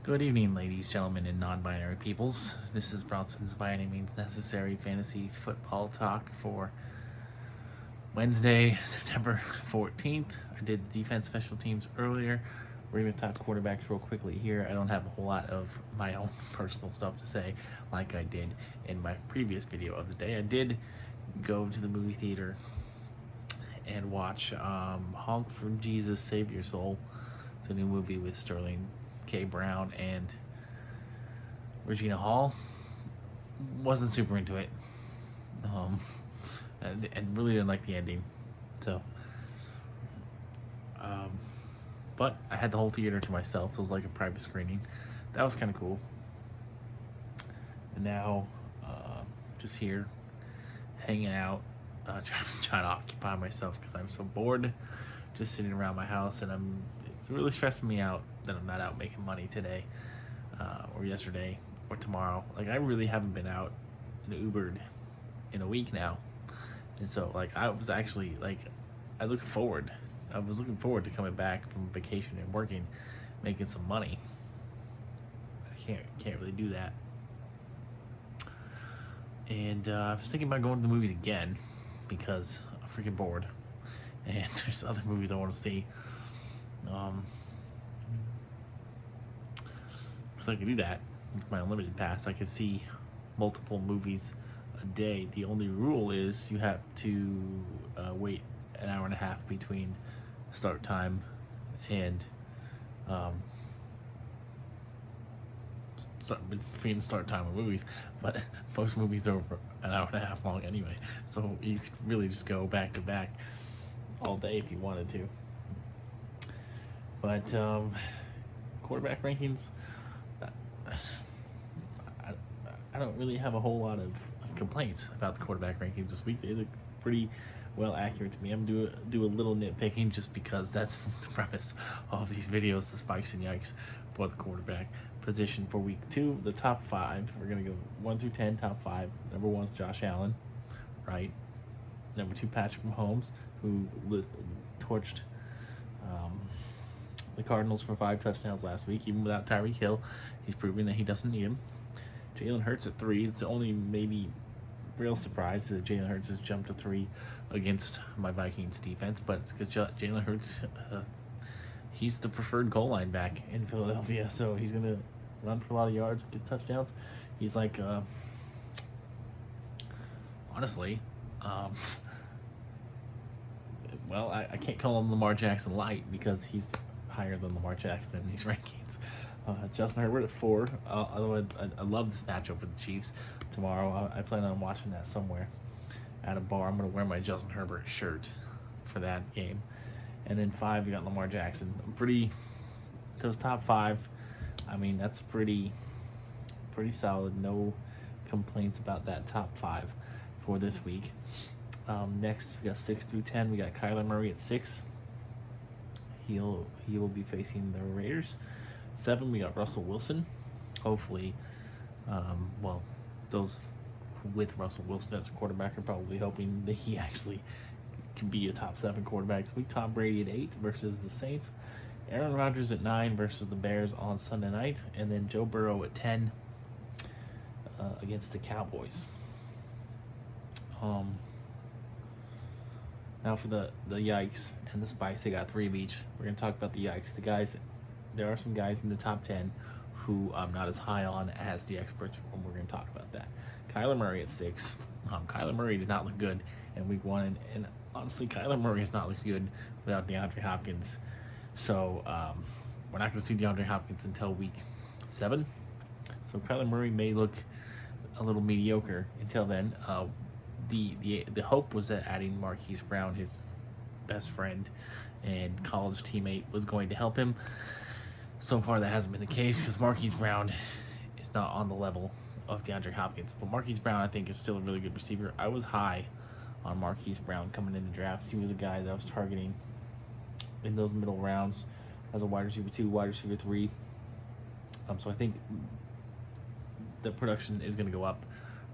Good evening, ladies, gentlemen, and non-binary peoples. This is Bronson's By Any Means Necessary Fantasy Football Talk for Wednesday, September 14th. I did the defense special teams earlier. We're going to talk quarterbacks real quickly here. I don't have a whole lot of my own personal stuff to say like I did in my previous video of the day. I did go to the movie theater and watch Honk for Jesus, Save Your Soul, the new movie with Sterling K. Brown and Regina Hall. Wasn't super into it. And really didn't like the ending. So, but I had the whole theater to myself, so it was like a private screening. That was kind of cool. And now, just here, hanging out, trying to occupy myself because I'm so bored, just sitting around my house, and it's really stressing me out that I'm not out making money today, or yesterday, or tomorrow. Like, I really haven't been out and Ubered in a week now, and so I was actually I was looking forward to coming back from vacation and working, making some money. I can't really do that, and I was thinking about going to the movies again because I'm freaking bored, and there's other movies I want to see. So I could do that with my unlimited pass. I could see multiple movies a day. The only rule is you have to wait an hour and a half between start time and between start time of movies. But most movies are over an hour and a half long anyway, so you could really just go back to back all day if you wanted to. But quarterback rankings, I don't really have a whole lot of complaints about the quarterback rankings this week. They look pretty well accurate to me. I'm gonna do a little nitpicking just because that's the premise of these videos, the spikes and yikes for the quarterback position for week 2. The top 5, we're gonna go 1 through 10, top 5. Number 1 is Josh Allen, right? Number 2, Patrick Mahomes, who torched the Cardinals for 5 touchdowns last week, even without Tyreek Hill. He's proving that he doesn't need him. Jalen Hurts at 3. It's the only maybe real surprise that Jalen Hurts has jumped to 3 against my Vikings defense, but it's because Jalen Hurts, he's the preferred goal line back in Philadelphia, so he's going to run for a lot of yards, get touchdowns. He's like, honestly, well, I can't call him Lamar Jackson light because he's higher than Lamar Jackson in these rankings. Justin Herbert at 4. Although I love this matchup with the Chiefs tomorrow. I plan on watching that somewhere at a bar. I'm going to wear my Justin Herbert shirt for that game. And then 5, you got Lamar Jackson. Those top 5, I mean, that's pretty solid. No complaints about that top 5 for this week. Next, we got 6 through 10. We got Kyler Murray at 6. He will be facing the Raiders. 7, we got Russell Wilson. Hopefully, those with Russell Wilson as a quarterback are probably hoping that he actually can be a top 7 quarterback this week. Tom Brady at 8 versus the Saints. Aaron Rodgers at 9 versus the Bears on Sunday night. And then Joe Burrow at 10 against the Cowboys. Now for the yikes and the spikes, they got 3 of each. We're going to talk about the yikes. There are some guys in the top 10 who I'm not as high on as the experts, and we're going to talk about that. Kyler Murray at 6. Kyler Murray did not look good in week 1, and honestly, Kyler Murray has not looked good without DeAndre Hopkins. So we're not going to see DeAndre Hopkins until week 7. So Kyler Murray may look a little mediocre until then. The hope was that adding Marquise Brown, his best friend and college teammate, was going to help him. So far, that hasn't been the case because Marquise Brown is not on the level of DeAndre Hopkins. But Marquise Brown, I think, is still a really good receiver. I was high on Marquise Brown coming into drafts. He was a guy that I was targeting in those middle rounds as a wide receiver 2, wide receiver 3. So I think the production is going to go up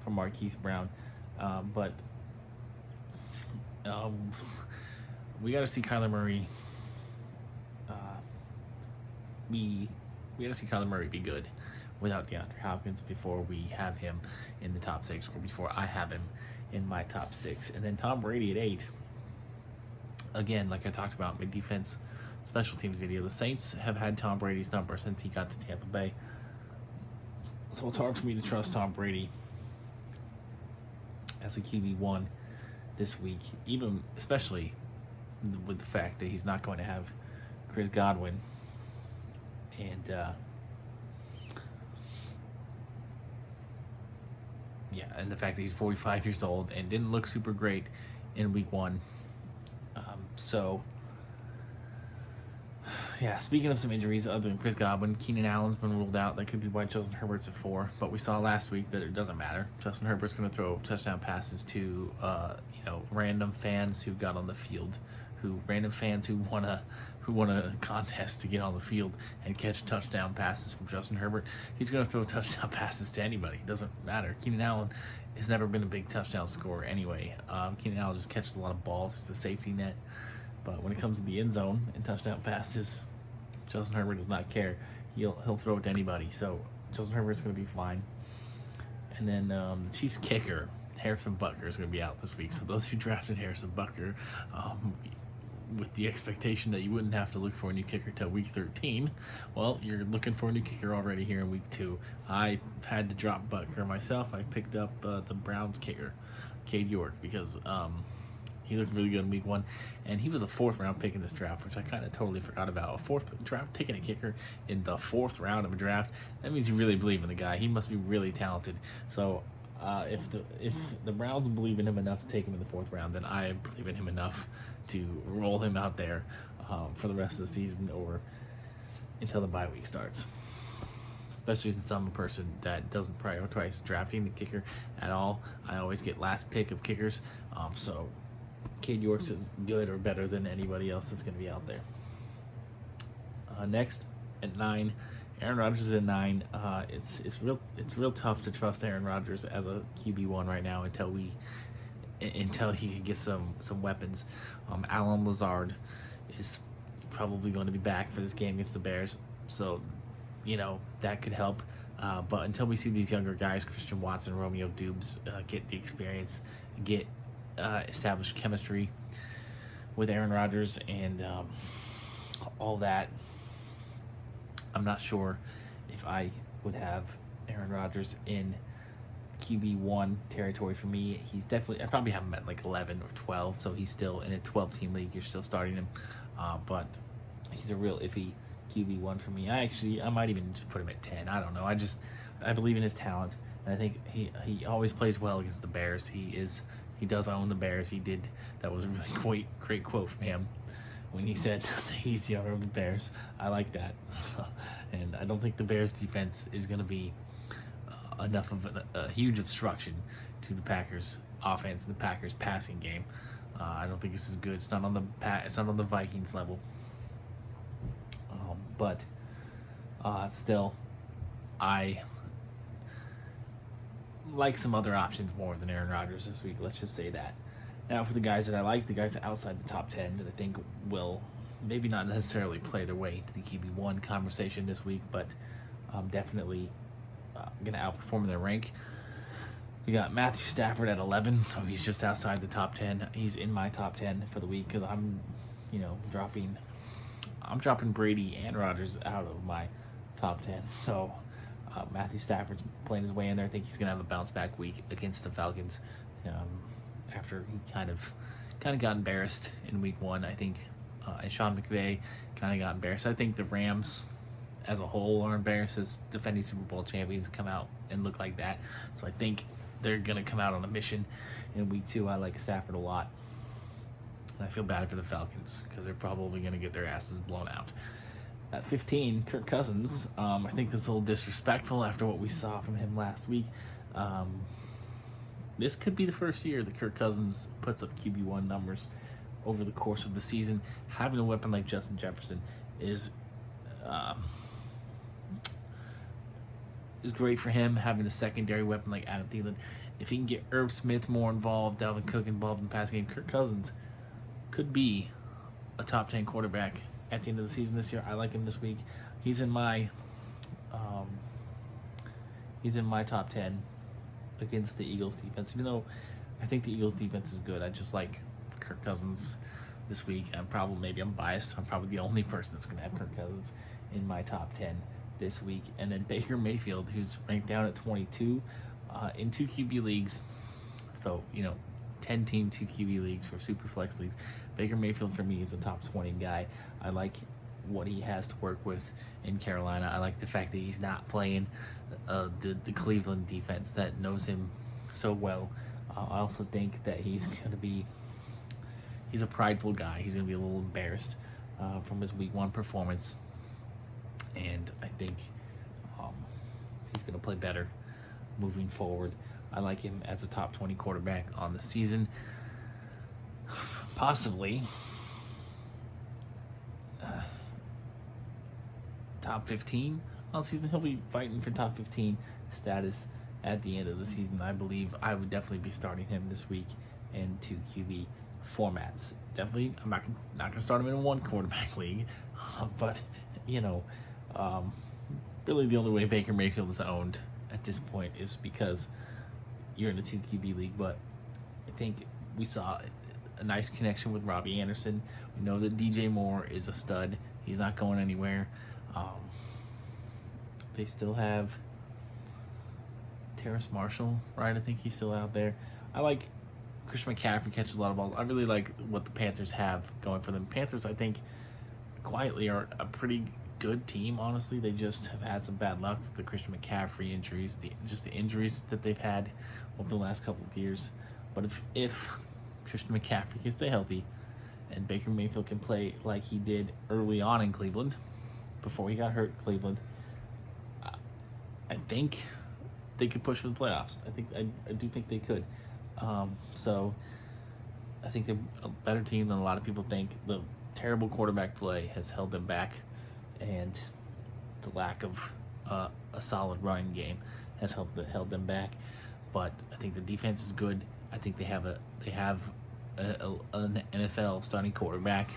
for Marquise Brown. But we got to see Kyler Murray be we got to see Kyler Murray be good without DeAndre Hopkins before we have him in the top 6, or before I have him in my top 6. And then Tom Brady at 8. Again, like I talked about in my defense special teams video, the Saints have had Tom Brady's number since he got to Tampa Bay. So it's hard for me to trust Tom Brady as a QB1 this week, even especially with the fact that he's not going to have Chris Godwin. And and the fact that he's 45 years old and didn't look super great in week 1. Speaking of some injuries other than Chris Godwin, Keenan Allen's been ruled out. That could be why Justin Herbert's at 4. But we saw last week that it doesn't matter. Justin Herbert's going to throw touchdown passes to random fans who got on the field, random fans who won a contest to get on the field and catch touchdown passes from Justin Herbert. He's going to throw touchdown passes to anybody. It doesn't matter. Keenan Allen has never been a big touchdown scorer anyway. Keenan Allen just catches a lot of balls. He's a safety net. But when it comes to the end zone and touchdown passes, Justin Herbert does not care. He'll throw it to anybody. So Justin Herbert's going to be fine. And then the Chiefs kicker, Harrison Butker, is going to be out this week. So those who drafted Harrison Butker, with the expectation that you wouldn't have to look for a new kicker till week 13, well, you're looking for a new kicker already here in week 2. I had to drop Butker myself. I picked up the Browns kicker, Cade York, because he looked really good in week 1, and he was a 4th round pick in this draft, which I kind of totally forgot about. A 4th draft, taking a kicker in the 4th round of a draft, that means you really believe in the guy. He must be really talented. So if the Browns believe in him enough to take him in the 4th round, then I believe in him enough to roll him out there for the rest of the season or until the bye week starts. Especially since I'm a person that doesn't prioritize drafting the kicker at all. I always get last pick of kickers. So Cade York's is good or better than anybody else that's going to be out there. Next, at 9, Aaron Rodgers is at 9. It's real tough to trust Aaron Rodgers as a QB1 right now until he can get some weapons. Alan Lazard is probably going to be back for this game against the Bears, so that could help. But until we see these younger guys, Christian Watson, Romeo Dubes, get the experience, get established chemistry with Aaron Rodgers and all that, I'm not sure if I would have Aaron Rodgers in QB1 territory for me. He's definitely, I probably have him at like 11 or 12, so he's still in a 12-team league. You're still starting him, but he's a real iffy QB1 for me. I might even just put him at 10. I don't know. I believe in his talent, and I think he always plays well against the Bears. He does own the Bears. That was a really great quote from him when he said that he's the owner of the Bears. I like that. And I don't think the Bears defense is going to be enough of a huge obstruction to the Packers offense, the Packers passing game. I don't think this is good. It's not on the Vikings level. But still, I like some other options more than Aaron Rodgers this week. Let's just say that. Now, for the guys that I like, the guys outside the top 10 that I think will maybe not necessarily play their way to the QB1 conversation this week, but definitely going to outperform their rank. We got Matthew Stafford at 11, so he's just outside the top 10. He's in my top 10 for the week because I'm dropping Brady and Rodgers out of my top 10. So Matthew Stafford's playing his way in there. I think he's going to have a bounce back week against the Falcons after he kind of got embarrassed in week 1, I think. And Sean McVay kind of got embarrassed. I think the Rams as a whole are embarrassed as defending Super Bowl champions come out and look like that. So I think they're going to come out on a mission in week 2. I like Stafford a lot. And I feel bad for the Falcons because they're probably going to get their asses blown out. At 15, Kirk Cousins. I think that's a little disrespectful after what we saw from him last week. This could be the first year that Kirk Cousins puts up QB1 numbers over the course of the season. Having a weapon like Justin Jefferson is great for him. Having a secondary weapon like Adam Thielen. If he can get Irv Smith more involved, Dalvin Cook involved in the passing game, Kirk Cousins could be a top 10 quarterback at the end of the season this year. I like him this week. He's in my He's in my top 10 against the Eagles defense. Even though I think the Eagles defense is good, I just like Kirk Cousins this week. Maybe I'm biased. I'm probably the only person that's going to have Kirk Cousins in my top 10 this week. And then Baker Mayfield, who's ranked down at 22 in 2 QB leagues. So, 10-team 2 QB leagues for super flex leagues. Baker Mayfield for me is a top 20 guy. I like what he has to work with in Carolina. I like the fact that he's not playing the Cleveland defense that knows him so well. I also think that he's a prideful guy. He's going to be a little embarrassed from his week 1 performance. And I think he's going to play better moving forward. I like him as a top 20 quarterback on the season. Possibly top 15 on the season. He'll be fighting for top 15 status at the end of the season. I believe I would definitely be starting him this week in 2 QB formats. Definitely, I'm not gonna start him in a 1 quarterback league, but really the only way Baker Mayfield is owned at this point is because you're in a 2 QB league. But I think we saw a nice connection with Robbie Anderson. We know that DJ Moore is a stud. He's not going anywhere. They still have Terrace Marshall, right? I think he's still out there. I like Christian McCaffrey catches a lot of balls. I really like what the Panthers have going for them. Panthers, I think, quietly are a pretty good team, honestly. They just have had some bad luck with the Christian McCaffrey injuries, the injuries that they've had over the last couple of years. But if Christian McCaffrey can stay healthy and Baker Mayfield can play like he did early on in Cleveland, before he got hurt in Cleveland, I think they could push for the playoffs. I do think they could. So I think they're a better team than a lot of people think. The terrible quarterback play has held them back, and the lack of a solid running game has held them back. But I think the defense is good. I think they have an NFL starting quarterback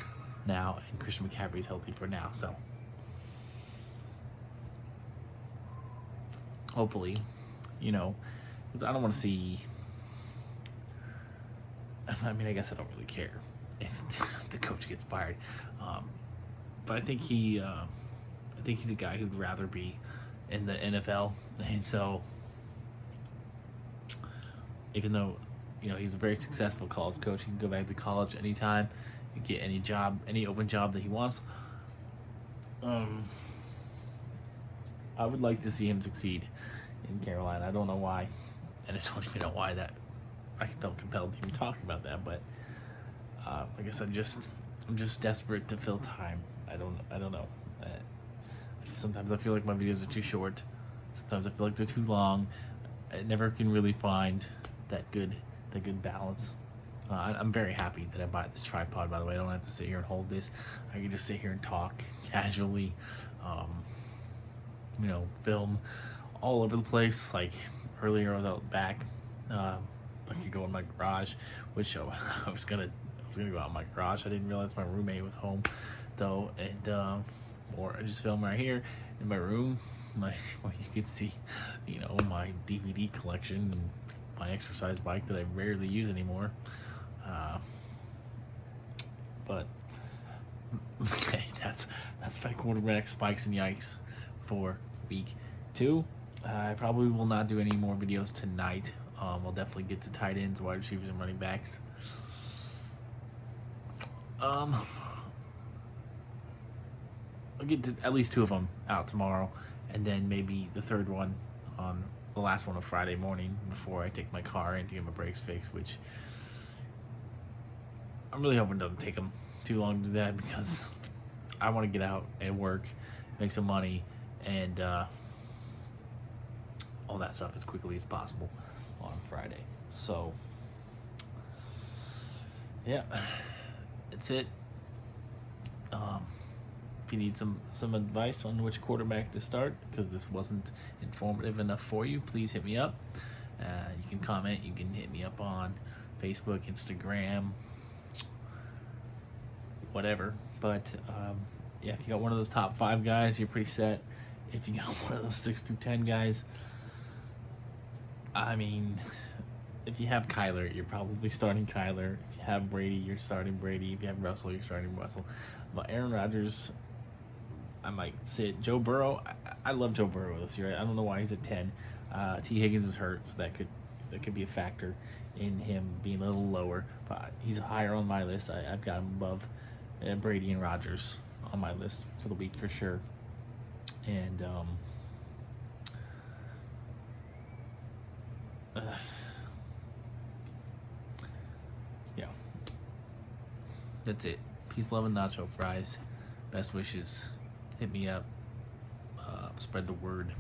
now, and Christian McCaffrey is healthy for now. So hopefully, I don't want to see. I guess I don't really care if the coach gets fired, but I think he's a guy who'd rather be in the NFL, and so even though he's a very successful college coach, he can go back to college anytime, and get any open job that he wants. I would like to see him succeed in Carolina. I don't know why, and I don't even know why that I felt compelled to even talk about that. But I guess I'm just desperate to fill time. I don't know. Sometimes I feel like my videos are too short. Sometimes I feel like they're too long. I never can really find that good balance. I'm very happy that I bought this tripod, by the way. I don't have to sit here and hold this. I can just sit here and talk casually, film all over the place. Like earlier I was out back, I could go in my garage, which I was gonna go out in my garage. I didn't realize my roommate was home though, and or I just film right here in my room. Where you can see, my DVD collection and my exercise bike that I rarely use anymore. But okay, that's my quarterback spikes and yikes for week 2. I probably will not do any more videos tonight. We'll definitely get to tight ends, wide receivers, and running backs. I'll get to at least 2 of them out tomorrow, and then maybe the third one on the last one on Friday morning before I take my car in to get my brakes fixed, which I'm really hoping doesn't take them too long to do that, because I want to get out and work, make some money, and all that stuff as quickly as possible on Friday. So yeah, that's it. If you need some advice on which quarterback to start, because this wasn't informative enough for you, please hit me up. You can comment, you can hit me up on Facebook, Instagram, whatever. But yeah, if you got one of those top 5 guys, you're pretty set. If you got one of those 6 through 10 guys, I mean, if you have Kyler, you're probably starting Kyler. If you have Brady, you're starting Brady. If you have Russell, you're starting Russell. But Aaron Rodgers, I might sit. Joe Burrow, I love Joe Burrow this year. I don't know why he's at 10. T. Higgins is hurt, so that could be a factor in him being a little lower. But he's higher on my list. I've got him above Brady and Rodgers on my list for the week for sure. And yeah, that's it. Peace, love, and nacho fries. Best wishes. Hit me up. Spread the word.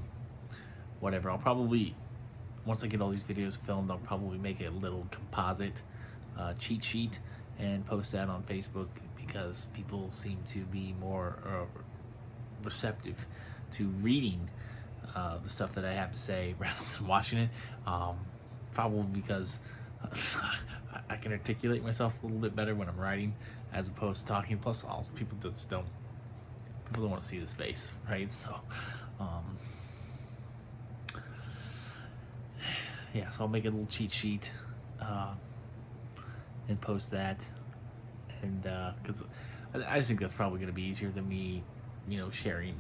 Whatever. I'll probably, once I get all these videos filmed, I'll probably make a little composite cheat sheet and post that on Facebook, because people seem to be more receptive to reading the stuff that I have to say rather than watching it. Probably because I can articulate myself a little bit better when I'm writing as opposed to talking. Plus, also, people don't want to see this face, right? So, yeah. So I'll make a little cheat sheet and post that, and because I just think that's probably going to be easier than me, sharing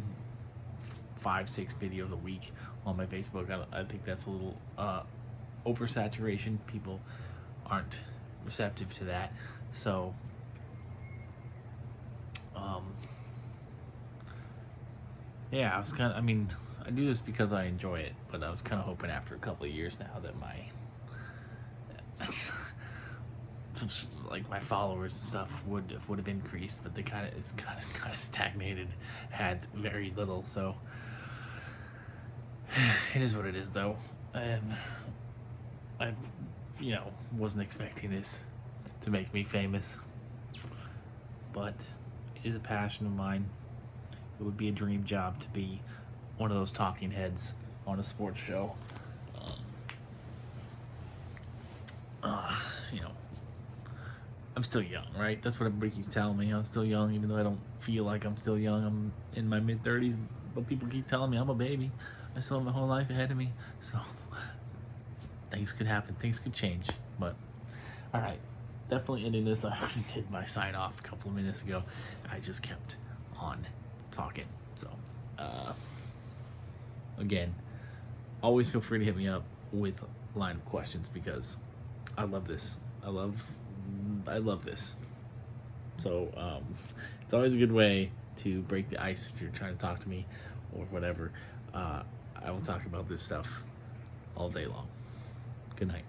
5-6 videos a week on my Facebook. I think that's a little oversaturation. People aren't receptive to that. So yeah, I do this because I enjoy it, but I was kind of hoping after a couple of years now that my like my followers and stuff would have increased, but they kind of stagnated, had very little. So it is what it is, though. And I wasn't expecting this to make me famous, but it is a passion of mine. It would be a dream job to be one of those talking heads on a sports show. I'm still young, right? That's what everybody keeps telling me. I'm still young, even though I don't feel like I'm still young. I'm in my mid-30s, but people keep telling me I'm a baby. I still have my whole life ahead of me. So things could happen. Things could change. But, all right. Definitely ending this. I already did my sign-off a couple of minutes ago. I just kept on talking. So, again, always feel free to hit me up with line of questions, because I love this. I love this. So it's always a good way to break the ice if you're trying to talk to me or whatever. I will talk about this stuff all day long. Good night.